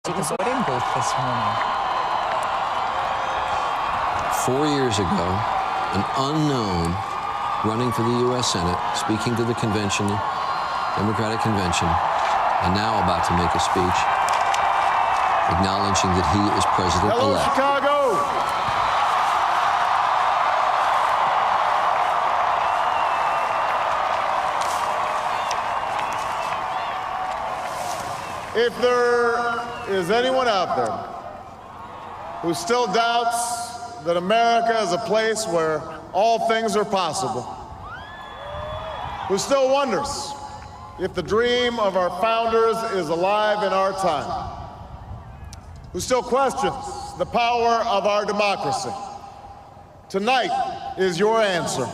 to the voting booth this morning. 4 years ago, an unknown running for the U.S. Senate, speaking to the convention, Democratic convention, and now about to make a speech acknowledging that he is president-elect. Hello, Chicago! If there is anyone out there who still doubts that America is a place where all things are possible, who still wonders if the dream of our founders is alive in our time, who still questions the power of our democracy, tonight is your answer.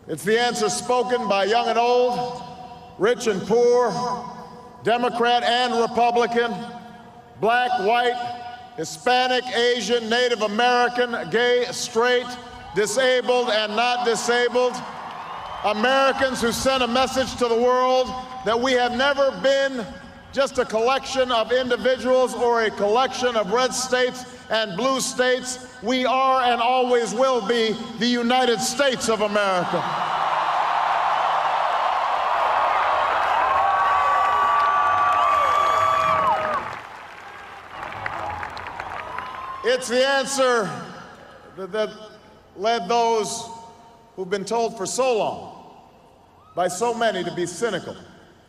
It's the answer spoken by young and old, rich and poor, Democrat and Republican, black, white, Hispanic, Asian, Native American, gay, straight, disabled and not disabled, Americans who sent a message to the world that we have never been just a collection of individuals or a collection of red states and blue states. We are and always will be the United States of America. It's the answer that led those who've been told for so long by so many to be cynical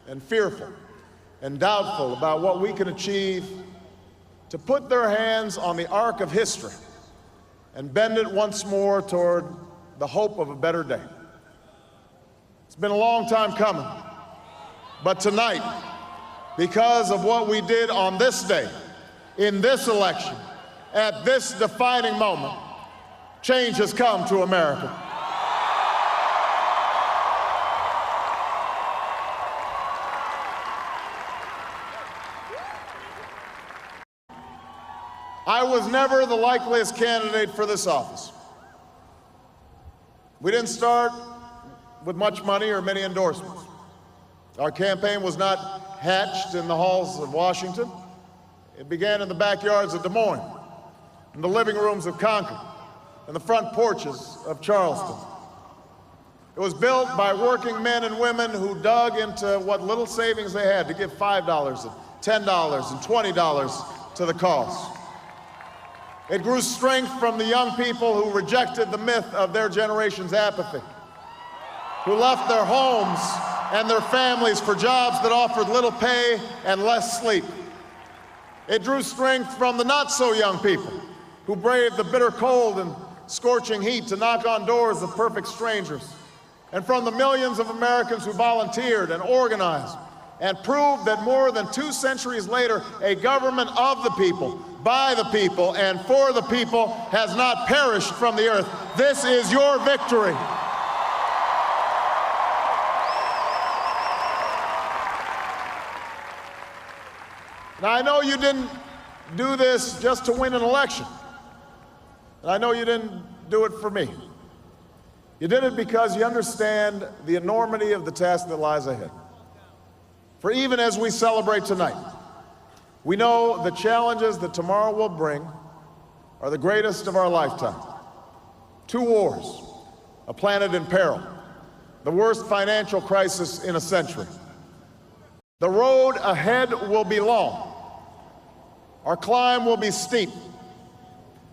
and fearful and doubtful about what we can achieve, to put their hands on the arc of history and bend it once more toward the hope of a better day. It's been a long time coming, but tonight, because of what we did on this day, in this election, at this defining moment, change has come to America. I was never the likeliest candidate for this office. We didn't start with much money or many endorsements. Our campaign was not hatched in the halls of Washington. It began in the backyards of Des Moines, in the living rooms of Concord, and the front porches of Charleston. It was built by working men and women who dug into what little savings they had to give $5 and $10 and $20 to the cause. It grew strength from the young people who rejected the myth of their generation's apathy, who left their homes and their families for jobs that offered little pay and less sleep. It drew strength from the not-so-young people who braved the bitter cold and scorching heat to knock on doors of perfect strangers, and from the millions of Americans who volunteered and organized and proved that more than 2 centuries later, a government of the people, by the people, and for the people has not perished from the earth. This is your victory. Now, I know you didn't do this just to win an election. And I know you didn't do it for me. You did it because you understand the enormity of the task that lies ahead. For even as we celebrate tonight, we know the challenges that tomorrow will bring are the greatest of our lifetime. 2 wars, a planet in peril, the worst financial crisis in a century. The road ahead will be long. Our climb will be steep.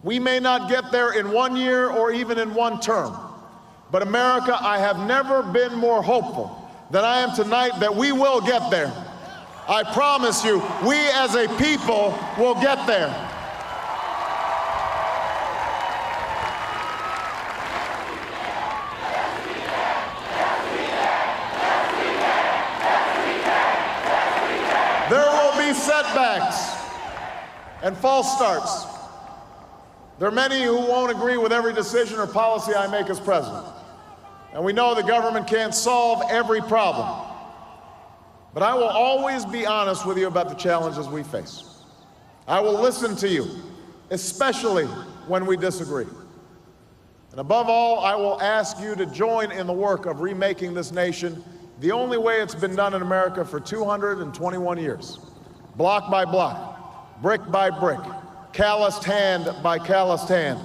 We may not get there in 1 year or even in 1 term. But America, I have never been more hopeful than I am tonight that we will get there. I promise you, we as a people will get there. There will be setbacks and false starts. There are many who won't agree with every decision or policy I make as president. And we know the government can't solve every problem. But I will always be honest with you about the challenges we face. I will listen to you, especially when we disagree. And above all, I will ask you to join in the work of remaking this nation the only way it's been done in America for 221 years. Block by block, brick by brick, calloused hand by calloused hand,